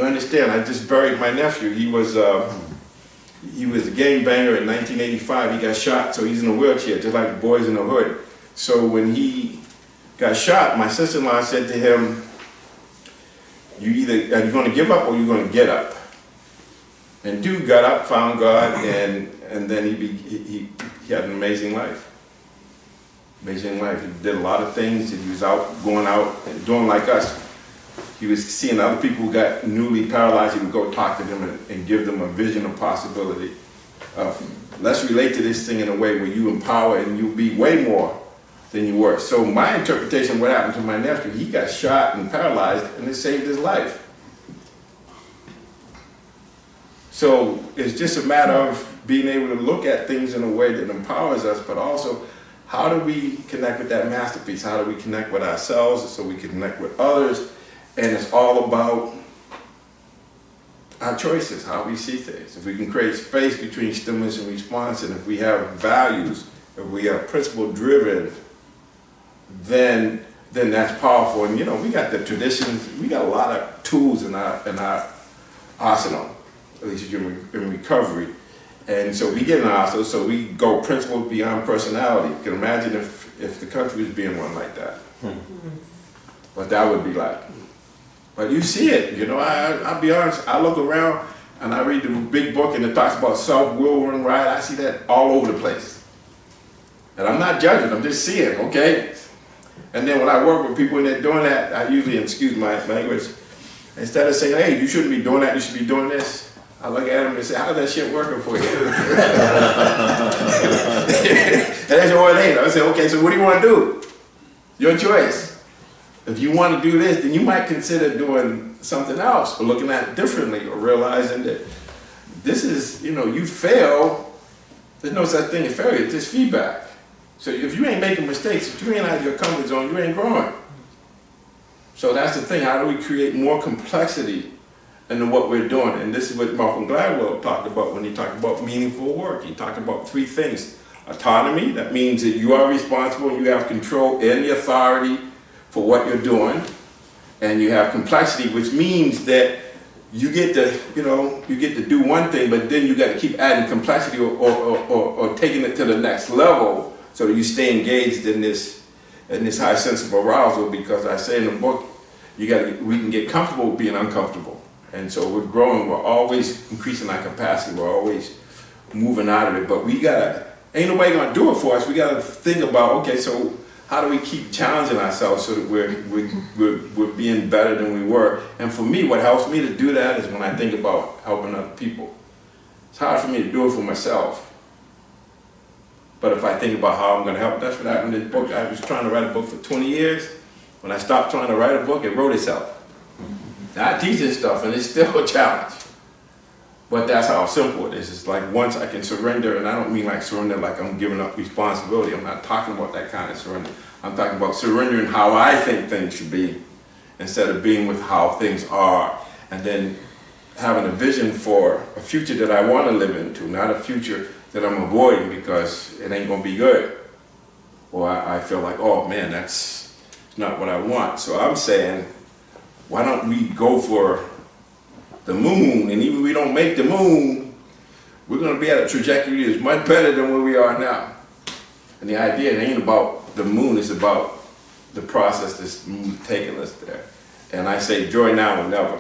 You understand, I just buried my nephew. He was a gangbanger in 1985. He got shot, so he's in a wheelchair, just like the boys in the hood. So when he got shot, my sister-in-law said to him, are you going to give up or are you going to get up? And dude got up, found God, and then he had an amazing life. Amazing life. He did a lot of things. He was going out and doing like us. He was seeing other people who got newly paralyzed. He would go talk to them and give them a vision of possibility. Let's relate to this thing in a way where you empower and you be way more than you were. So my interpretation of what happened to my nephew, he got shot and paralyzed and it saved his life. So it's just a matter of being able to look at things in a way that empowers us, but also how do we connect with that masterpiece? How do we connect with ourselves so we can connect with others? And it's all about our choices, how we see things. If we can create space between stimulus and response, and if we have values, if we are principle driven, then that's powerful. And you know, we got the traditions, we got a lot of tools in our arsenal, at least in recovery. And so we get in our arsenal, so we go principle beyond personality. You can imagine if the country was being run like that. What that would be like. But you see it, you know, I'll be honest, I look around and I read the big book and it talks about self-will run riot. I see that all over the place. And I'm not judging, I'm just seeing, okay? And then when I work with people and they're doing that, I usually, excuse my language, instead of saying, hey, you shouldn't be doing that, you should be doing this, I look at them and say, how's that shit working for you? And they say, well, it ain't. I say, okay, so what do you want to do? Your choice. If you want to do this, then you might consider doing something else or looking at it differently or realizing that this is, you know, you fail. There's no such thing as failure, it's just feedback. So if you ain't making mistakes, if you ain't out of your comfort zone, you ain't growing. So that's the thing, how do we create more complexity into what we're doing? And this is what Malcolm Gladwell talked about when he talked about meaningful work. He talked about 3 things. Autonomy, that means that you are responsible and you have control and the authority for what you're doing. And you have complexity, which means that you get to, you know, you get to do one thing, but then you got to keep adding complexity or taking it to the next level so that you stay engaged in this high sense of arousal, because I say in the book, we can get comfortable with being uncomfortable. And so we're growing, we're always increasing our capacity, we're always moving out of it, but we gotta, ain't nobody gonna do it for us. We gotta think about, okay, so how do we keep challenging ourselves so that we're being better than we were? And for me, what helps me to do that is when I think about helping other people. It's hard for me to do it for myself. But if I think about how I'm gonna help, that's what happened in this book. I was trying to write a book for 20 years. When I stopped trying to write a book, it wrote itself. Now I teach this stuff and it's still a challenge. But that's how simple it is. It's like once I can surrender, and I don't mean like surrender like I'm giving up responsibility. I'm not talking about that kind of surrender. I'm talking about surrendering how I think things should be instead of being with how things are, and then having a vision for a future that I want to live into, not a future that I'm avoiding because it ain't gonna be good. Or I feel like, oh man, that's not what I want. So I'm saying, why don't we go for the moon? And even if we don't make the moon, we're going to be at a trajectory that's much better than where we are now. And the idea, it ain't about the moon, it's about the process that's taking us there. And I say joy now or never.